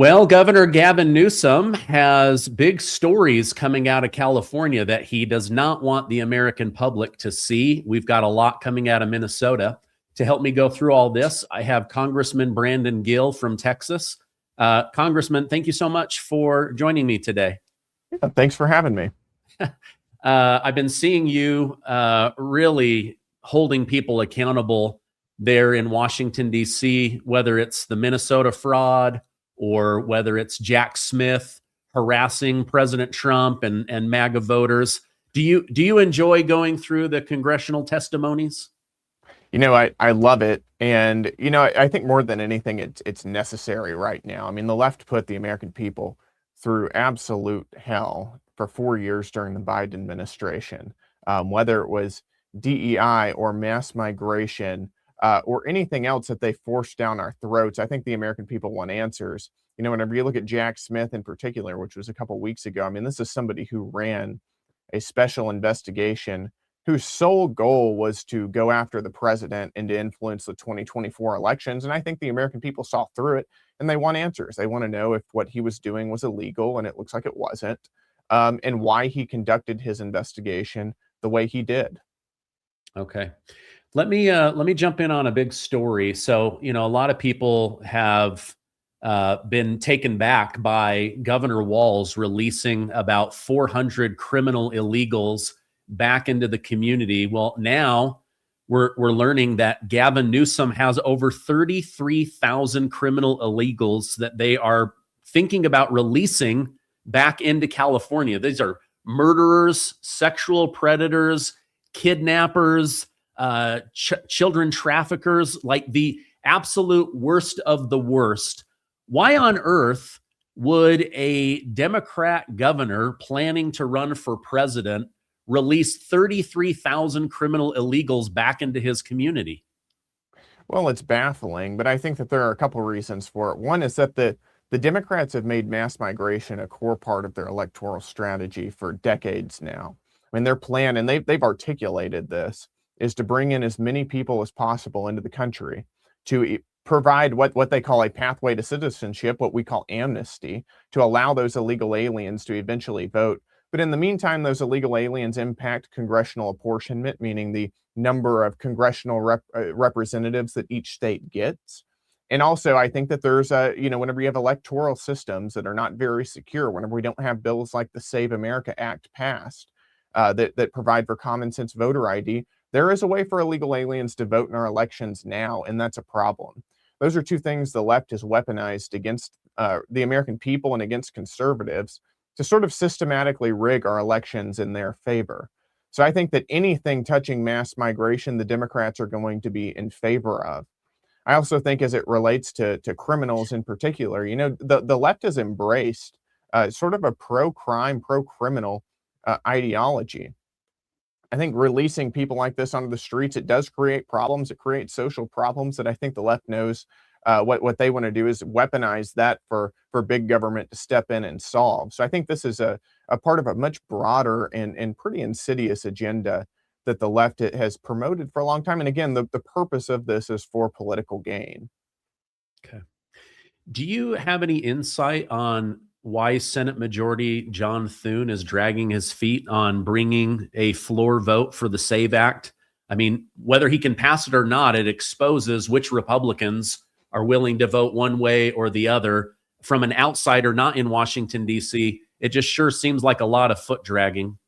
Well, Governor Gavin Newsom has big stories coming out of California that he does not want the American public to see. We've got a lot coming out of Minnesota. To help me go through all this, I have Congressman Brandon Gill from Texas. Congressman, thank you so much for joining me today. Yeah, thanks for having me. I've been seeing you really holding people accountable there in Washington, D.C., whether it's the Minnesota fraud or whether it's Jack Smith harassing President Trump and MAGA voters. Do you enjoy going through the congressional testimonies? I love it. And, I think more than anything, it's necessary right now. I mean, the left put the American people through absolute hell for 4 years during the Biden administration, whether it was DEI or mass migration or anything else that they forced down our throats. I think the American people want answers. Whenever you look at Jack Smith in particular, which was a couple weeks ago, I mean, this is somebody who ran a special investigation whose sole goal was to go after the president and to influence the 2024 elections. And I think the American people saw through it and they want answers. They want to know if what he was doing was illegal, and it looks like it wasn't, and why he conducted his investigation the way he did. Okay. Let me jump in on a big story. So, a lot of people have been taken back by Governor Walz releasing about 400 criminal illegals back into the community. Well, now we're learning that Gavin Newsom has over 33,000 criminal illegals that they are thinking about releasing back into California. These are murderers, sexual predators, kidnappers, children traffickers, like the absolute worst of the worst. Why on earth would a Democrat governor planning to run for president release 33,000 criminal illegals back into his community? Well, it's baffling, but I think that there are a couple reasons for it. One is that the Democrats have made mass migration a core part of their electoral strategy for decades now. I mean, their plan, and they've articulated this, is to bring in as many people as possible into the country to provide what they call a pathway to citizenship, what we call amnesty, to allow those illegal aliens to eventually vote. But in the meantime, those illegal aliens impact congressional apportionment, meaning the number of congressional representatives that each state gets. And also, I think that there's whenever you have electoral systems that are not very secure, whenever we don't have bills like the Save America Act passed that provide for common sense voter ID, there is a way for illegal aliens to vote in our elections now, and that's a problem. Those are two things the left has weaponized against the American people and against conservatives to sort of systematically rig our elections in their favor. So I think that anything touching mass migration, the Democrats are going to be in favor of. I also think as it relates to criminals in particular, the left has embraced sort of a pro-crime, pro-criminal ideology. I think releasing people like this onto the streets, it does create problems. It creates social problems that I think the left knows what they want to do is weaponize that for big government to step in and solve. So I think this is a part of a much broader and pretty insidious agenda that the left has promoted for a long time. And again, the purpose of this is for political gain. Okay. Do you have any insight on why Senate Majority John Thune is dragging his feet on bringing a floor vote for the SAVE Act? I mean, whether he can pass it or not, it exposes which Republicans are willing to vote one way or the other. From an outsider not in Washington, D.C., it just sure seems like a lot of foot dragging.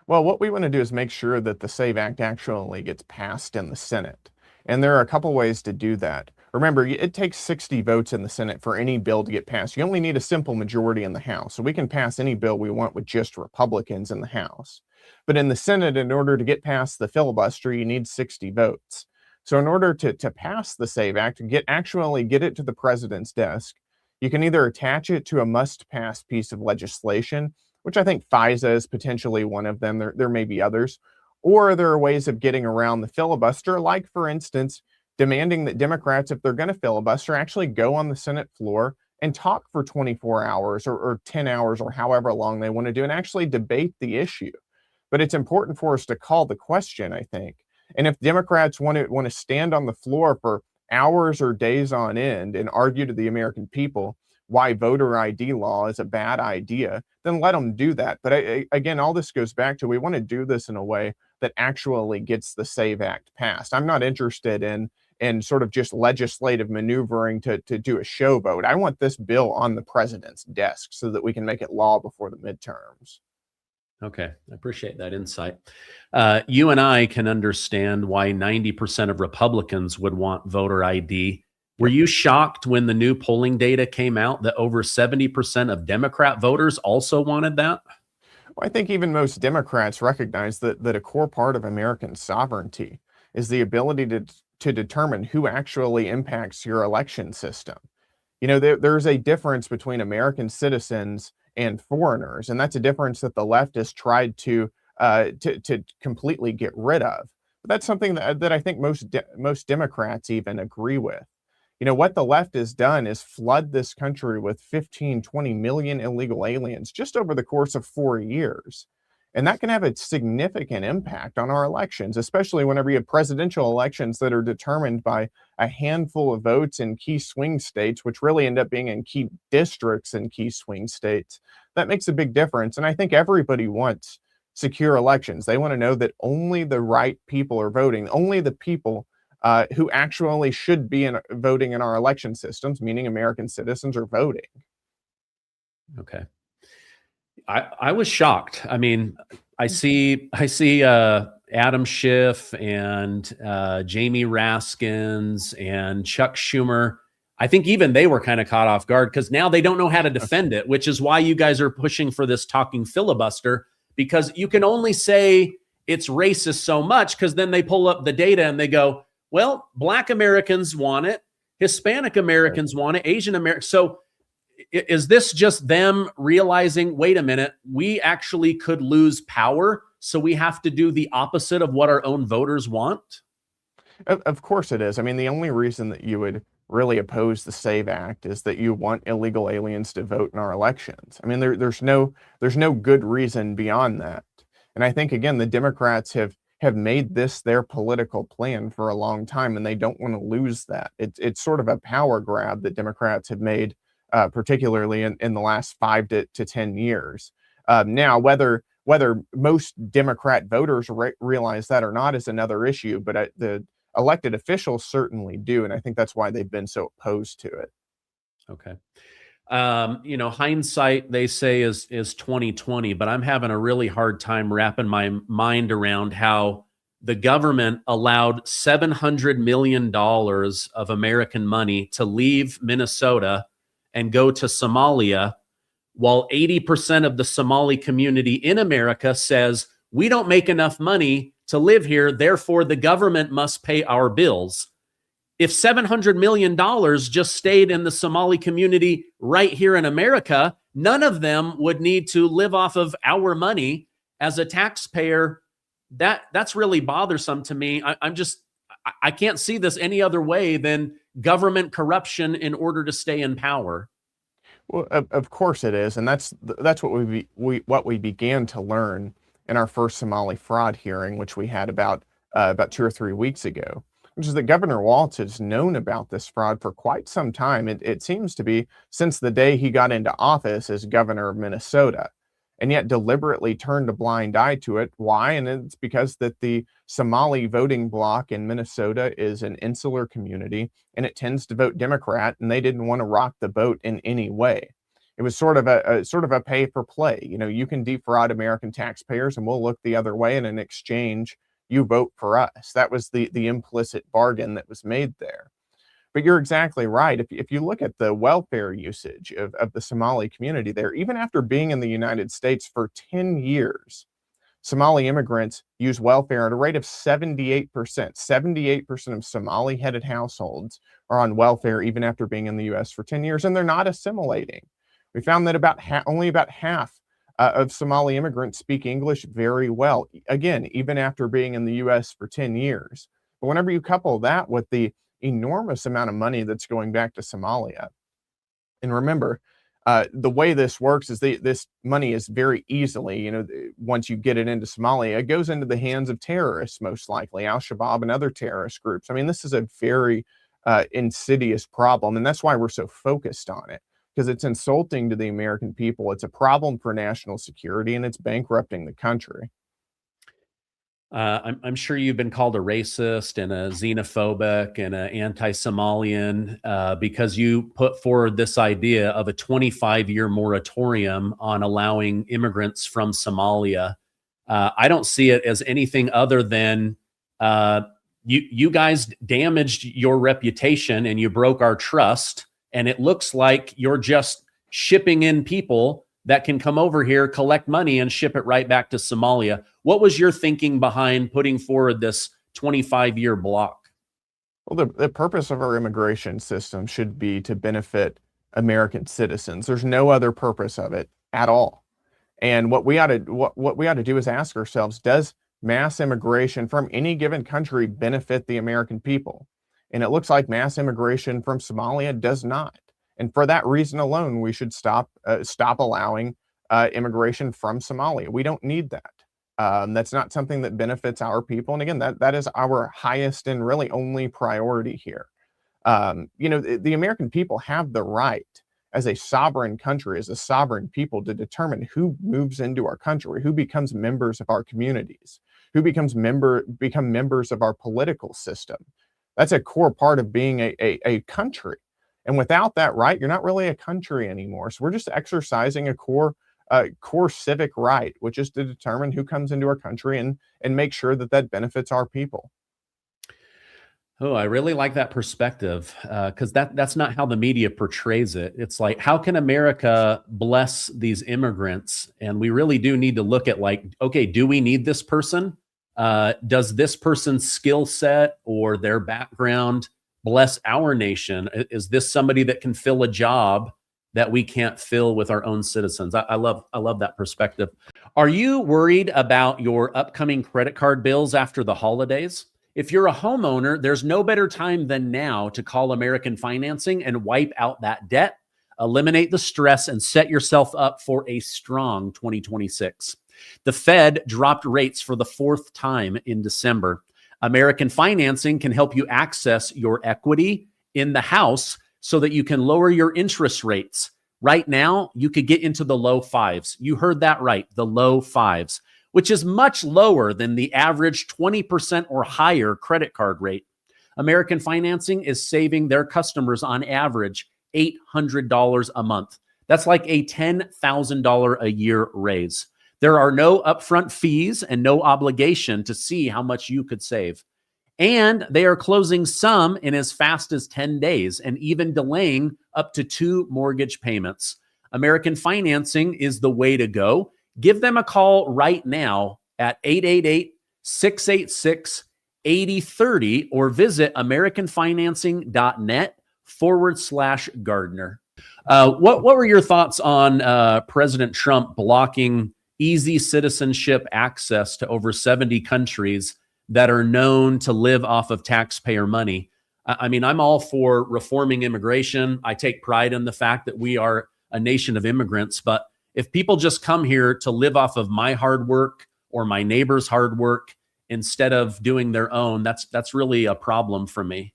Well, what we want to do is make sure that the SAVE Act actually gets passed in the Senate. And there are a couple ways to do that. Remember, it takes 60 votes in the Senate for any bill to get passed. You only need a simple majority in the House. So we can pass any bill we want with just Republicans in the House. But in the Senate, in order to get past the filibuster, you need 60 votes. So in order to pass the SAVE Act, actually get it to the president's desk, you can either attach it to a must-pass piece of legislation, which I think FISA is potentially one of them. There may be others. Or there are ways of getting around the filibuster, like, for instance, demanding that Democrats, if they're going to filibuster, actually go on the Senate floor and talk for 24 hours or 10 hours or however long they want to do and actually debate the issue. But it's important for us to call the question, I think. And if Democrats want to stand on the floor for hours or days on end and argue to the American people, why voter ID law is a bad idea, then let them do that. But again, all this goes back to we want to do this in a way that actually gets the SAVE Act passed. I'm not interested in sort of just legislative maneuvering to do a show vote. I want this bill on the president's desk so that we can make it law before the midterms. Okay, I appreciate that insight. You and I can understand why 90% of Republicans would want voter ID. Were you shocked when the new polling data came out that over 70% of Democrat voters also wanted that? Well, I think even most Democrats recognize that a core part of American sovereignty is the ability to determine who actually impacts your election system. You know, there's a difference between American citizens and foreigners, and that's a difference that the left has tried to completely get rid of. But that's something that I think most Democrats even agree with. You know, what the left has done is flood this country with 15, 20 million illegal aliens just over the course of 4 years. And that can have a significant impact on our elections, especially whenever you have presidential elections that are determined by a handful of votes in key swing states, which really end up being in key districts in key swing states. That makes a big difference. And I think everybody wants secure elections. They want to know that only the right people are voting, only the people who actually should be voting in our election systems, meaning American citizens, are voting. Okay. I was shocked. I mean, I see Adam Schiff and Jamie Raskins and Chuck Schumer. I think even they were kind of caught off guard because now they don't know how to defend it, which is why you guys are pushing for this talking filibuster, because you can only say it's racist so much because then they pull up the data and they go, well, Black Americans want it, Hispanic Americans want it, Asian Americans. So is this just them realizing, wait a minute, we actually could lose power, so we have to do the opposite of what our own voters want? Of course it is. I mean, the only reason that you would really oppose the SAVE Act is that you want illegal aliens to vote in our elections. I mean, there's no good reason beyond that. And I think, again, the Democrats have made this their political plan for a long time, and they don't want to lose that. It's sort of a power grab that Democrats have made, particularly in the last 5 to 10 years. Now, whether most Democrat voters realize that or not is another issue, but the elected officials certainly do, and I think that's why they've been so opposed to it. Okay. You know, hindsight, they say, is 2020, but I'm having a really hard time wrapping my mind around how the government allowed $700 million of American money to leave Minnesota and go to Somalia, while 80% of the Somali community in America says, we don't make enough money to live here, therefore the government must pay our bills. If $700 million just stayed in the Somali community right here in America, none of them would need to live off of our money. As a taxpayer, that's really bothersome to me. I can't see this any other way than government corruption in order to stay in power. Well, of course it is, and that's what we began to learn in our first Somali fraud hearing, which we had about 2 or 3 weeks ago, which is that Governor Walz has known about this fraud for quite some time. It seems to be since the day he got into office as governor of Minnesota, and yet deliberately turned a blind eye to it. Why? And it's because that the Somali voting bloc in Minnesota is an insular community, and it tends to vote Democrat, and they didn't want to rock the boat in any way. It was sort of a pay for play. You know, you can defraud American taxpayers, and we'll look the other way, and in exchange, you vote for us. That was the implicit bargain that was made there. But you're exactly right. If you look at the welfare usage of the Somali community there, even after being in the United States for 10 years, Somali immigrants use welfare at a rate of 78%. 78% of Somali-headed households are on welfare even after being in the U.S. for 10 years, and they're not assimilating. We found that only about half of Somali immigrants speak English very well, again, even after being in the U.S. for 10 years. But whenever you couple that with the enormous amount of money that's going back to Somalia, and remember, the way this works is this money is very easily, once you get it into Somalia, it goes into the hands of terrorists, most likely, Al-Shabaab and other terrorist groups. I mean, this is a very insidious problem, and that's why we're so focused on it. because it's insulting to the American people. It's a problem for national security, and it's bankrupting the country. I'm sure you've been called a racist and a xenophobic and an anti-Somalian because you put forward this idea of a 25-year moratorium on allowing immigrants from Somalia. I don't see it as anything other than you guys damaged your reputation and you broke our trust. And it looks like you're just shipping in people that can come over here, collect money, and ship it right back to Somalia. What was your thinking behind putting forward this 25-year block? Well, the purpose of our immigration system should be to benefit American citizens. There's no other purpose of it at all. And what we ought to do is ask ourselves, does mass immigration from any given country benefit the American people? And it looks like mass immigration from Somalia does not. And for that reason alone, we should stop allowing immigration from Somalia. We don't need that. That's not something that benefits our people. And again, that is our highest and really only priority here. The American people have the right as a sovereign country, as a sovereign people, to determine who moves into our country, who becomes members of our communities, who become members of our political system. That's a core part of being a country. And without that right, you're not really a country anymore. So we're just exercising a core civic right, which is to determine who comes into our country and make sure that benefits our people. Oh, I really like that perspective because that's not how the media portrays it. It's like, how can America bless these immigrants? And we really do need to look at like, okay, do we need this person? Does this person's skill set or their background bless our nation? Is this somebody that can fill a job that we can't fill with our own citizens? I love that perspective. Are you worried about your upcoming credit card bills after the holidays? If you're a homeowner, there's no better time than now to call American Financing and wipe out that debt, eliminate the stress, and set yourself up for a strong 2026. The Fed dropped rates for the fourth time in December. American Financing can help you access your equity in the house so that you can lower your interest rates. Right now, you could get into the low fives. You heard that right, the low fives, which is much lower than the average 20% or higher credit card rate. American Financing is saving their customers on average $800 a month. That's like a $10,000 a year raise. There are no upfront fees and no obligation to see how much you could save. And they are closing some in as fast as 10 days and even delaying up to 2 mortgage payments. American Financing is the way to go. Give them a call right now at 888-686-8030 or visit americanfinancing.net/Gardner. What were your thoughts on President Trump blocking easy citizenship access to over 70 countries that are known to live off of taxpayer money? I mean, I'm all for reforming immigration. I take pride in the fact that we are a nation of immigrants, but if people just come here to live off of my hard work or my neighbor's hard work instead of doing their own, that's really a problem for me.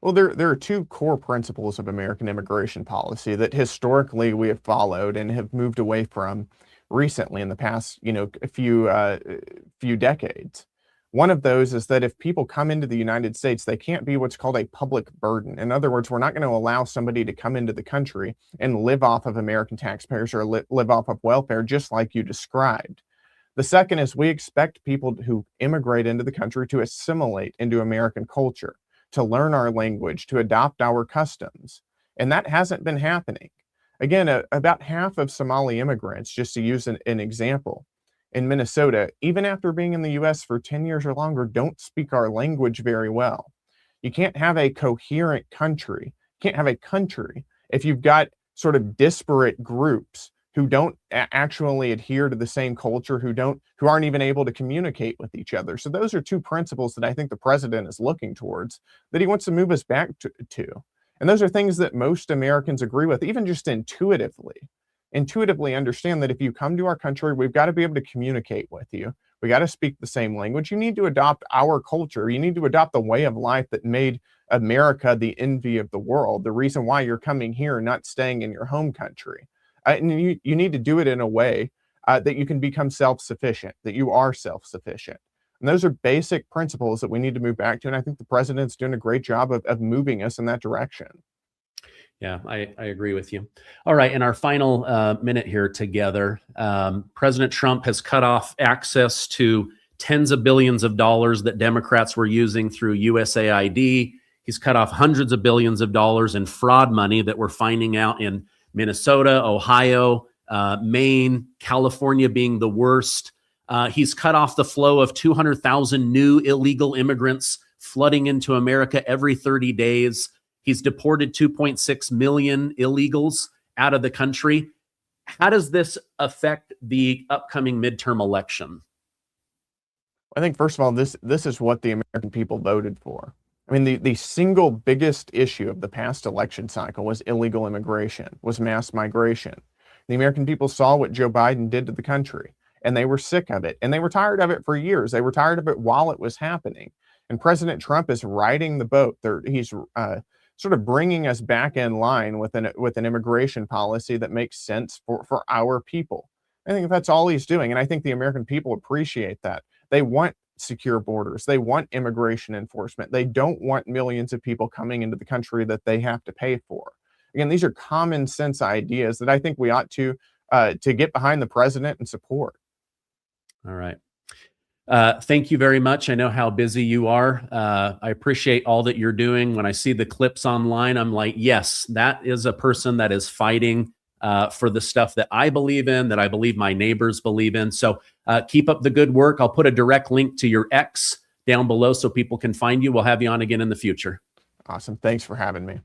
Well, there are two core principles of American immigration policy that historically we have followed and have moved away from recently in the past, a few decades. One of those is that if people come into the United States, they can't be what's called a public burden. In other words, we're not going to allow somebody to come into the country and live off of American taxpayers or live off of welfare, just like you described. The second is we expect people who immigrate into the country to assimilate into American culture, to learn our language, to adopt our customs. And that hasn't been happening. Again, about half of Somali immigrants, just to use an example, in Minnesota, even after being in the US for 10 years or longer, don't speak our language very well. You can't have a coherent country. You can't have a country if you've got sort of disparate groups who don't actually adhere to the same culture, who aren't even able to communicate with each other. So those are two principles that I think the president is looking towards, that he wants to move us back to. And those are things that most Americans agree with, even just intuitively understand that if you come to our country, we've got to be able to communicate with you. We got to speak the same language. You need to adopt our culture. You need to adopt the way of life that made America the envy of the world, the reason why you're coming here, not staying in your home country. And you need to do it in a way that you can become self-sufficient, that you are self-sufficient. And those are basic principles that we need to move back to. And I think the president's doing a great job of moving us in that direction. Yeah, I agree with you. All right, in our final minute here together, President Trump has cut off access to tens of billions of dollars that Democrats were using through USAID. He's cut off hundreds of billions of dollars in fraud money that we're finding out in Minnesota, Ohio, Maine, California being the worst. He's cut off the flow of 200,000 new illegal immigrants flooding into America every 30 days. He's deported 2.6 million illegals out of the country. How does this affect the upcoming midterm election? I think, first of all, this is what the American people voted for. I mean, the single biggest issue of the past election cycle was illegal immigration, was mass migration. The American people saw what Joe Biden did to the country, and they were sick of it. And they were tired of it for years. They were tired of it while it was happening. And President Trump is riding the boat. He's sort of bringing us back in line with an immigration policy that makes sense for our people. I think that's all he's doing. And I think the American people appreciate that. They want secure borders. They want immigration enforcement. They don't want millions of people coming into the country that they have to pay for. Again, these are common sense ideas that I think we ought to get behind the president and support. All right. Thank you very much. I know how busy you are. I appreciate all that you're doing. When I see the clips online, I'm like, yes, that is a person that is fighting for the stuff that I believe in, that I believe my neighbors believe in. So keep up the good work. I'll put a direct link to your X down below so people can find you. We'll have you on again in the future. Awesome. Thanks for having me.